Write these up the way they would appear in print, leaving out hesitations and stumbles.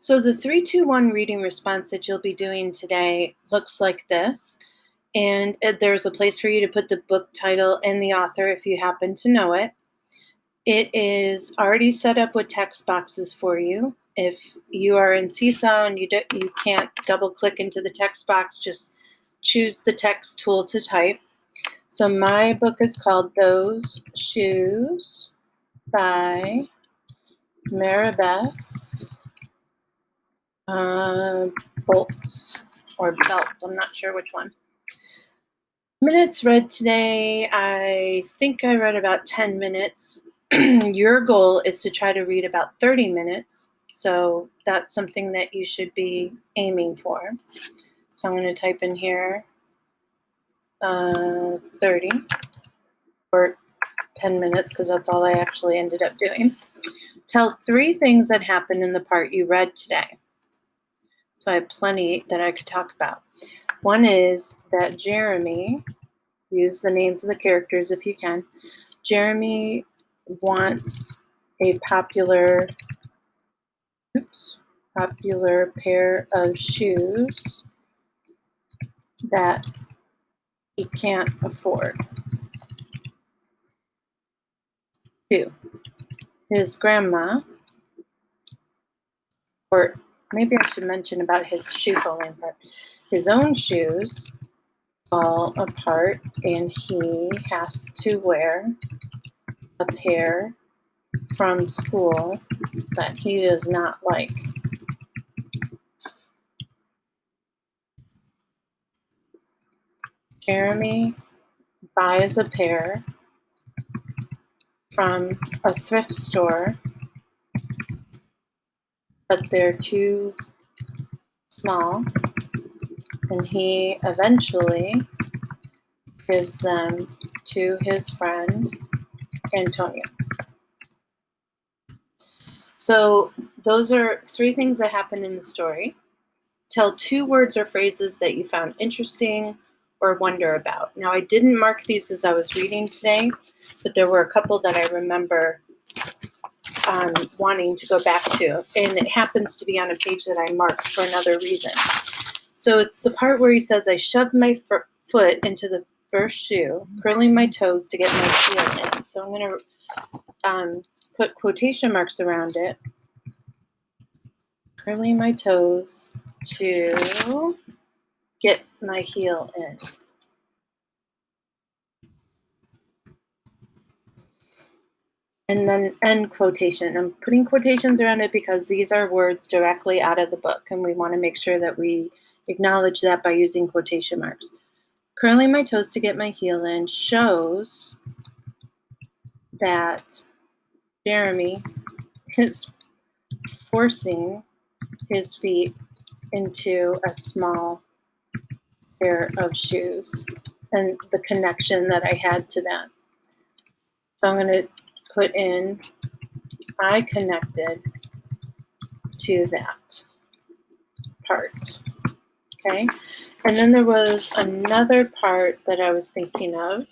So the 3-2-1 reading response that you'll be doing today looks like this. And there's a place for you to put the book title and the author if you happen to know it. It is already set up with text boxes for you. If you are in Seesaw and you can't double click into the text box, just choose the text tool to type. So my book is called Those Shoes by Maribeth Bolts or Belts. I'm not sure which one. Minutes read today. I think I read about 10 minutes. Your goal is to try to read about 30 minutes. So that's something that you should be aiming for. So I'm going to type in here 30 or 10 minutes because that's all I actually ended up doing. Tell 3 things that happened in the part you read today. So I have plenty that I could talk about. One is that Jeremy, use the names of the characters if you can. Jeremy wants a popular pair of shoes that he can't afford. 2, his grandma, or maybe I should mention about his shoe falling apart. His own shoes fall apart and he has to wear a pair from school that he does not like. Jeremy buys a pair from a thrift store, but they're too small, and he eventually gives them to his friend Antonio. So those are 3 things that happen in the story. Tell 2 words or phrases that you found interesting or wonder about. Now, I didn't mark these as I was reading today, but there were a couple that I remember wanting to go back to, and it happens to be on a page that I marked for another reason. So it's the part where he says, I shoved my foot into the first shoe, curling my toes to get my heel in. So I'm going to put quotation marks around it. Curling my toes to get my heel in. And then end quotation. I'm putting quotations around it because these are words directly out of the book, and we want to make sure that we acknowledge that by using quotation marks. Curling my toes to get my heel in shows that Jeremy is forcing his feet into a small pair of shoes and the connection that I had to that. So I'm going to put in, I connected to that part. Okay. And then there was another part that I was thinking of.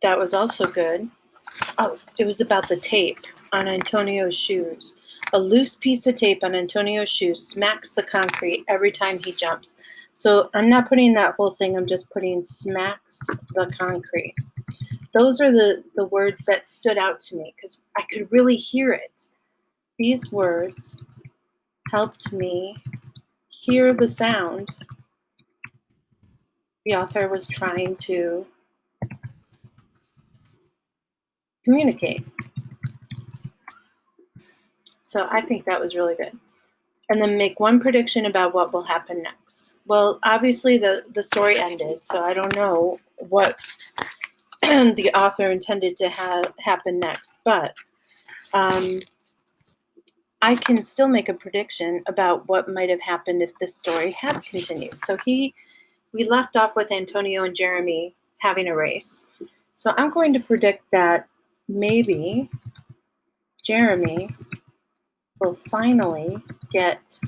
That was also good. Oh, it was about the tape on Antonio's shoes. A loose piece of tape on Antonio's shoes smacks the concrete every time he jumps. So I'm not putting that whole thing, I'm just putting smacks the concrete. Those are the words that stood out to me because I could really hear it. These words helped me hear the sound the author was trying to communicate. So I think that was really good. And then make one prediction about what will happen next. Well, obviously the story ended, so I don't know what the author intended to have happen next, but I can still make a prediction about what might have happened if this story had continued. So we left off with Antonio and Jeremy having a race. So I'm going to predict that maybe Jeremy will finally get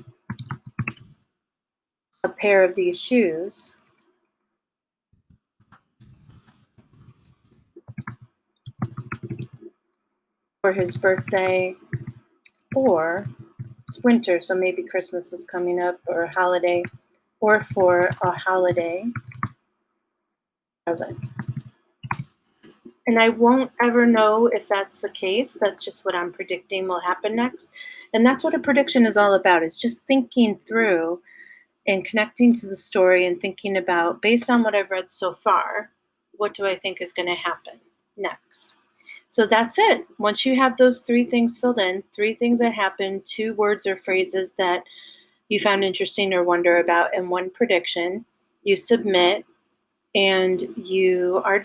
a pair of these shoes for his birthday, or it's winter, so maybe Christmas is coming up, or a holiday, or for a holiday present. And I won't ever know if that's the case. That's just what I'm predicting will happen next. And that's what a prediction is all about, is just thinking through and connecting to the story and thinking about, based on what I've read so far, what do I think is going to happen next? So that's it. Once you have those three things filled in, three things that happened, two words or phrases that you found interesting or wonder about, and one prediction, you submit and you are done.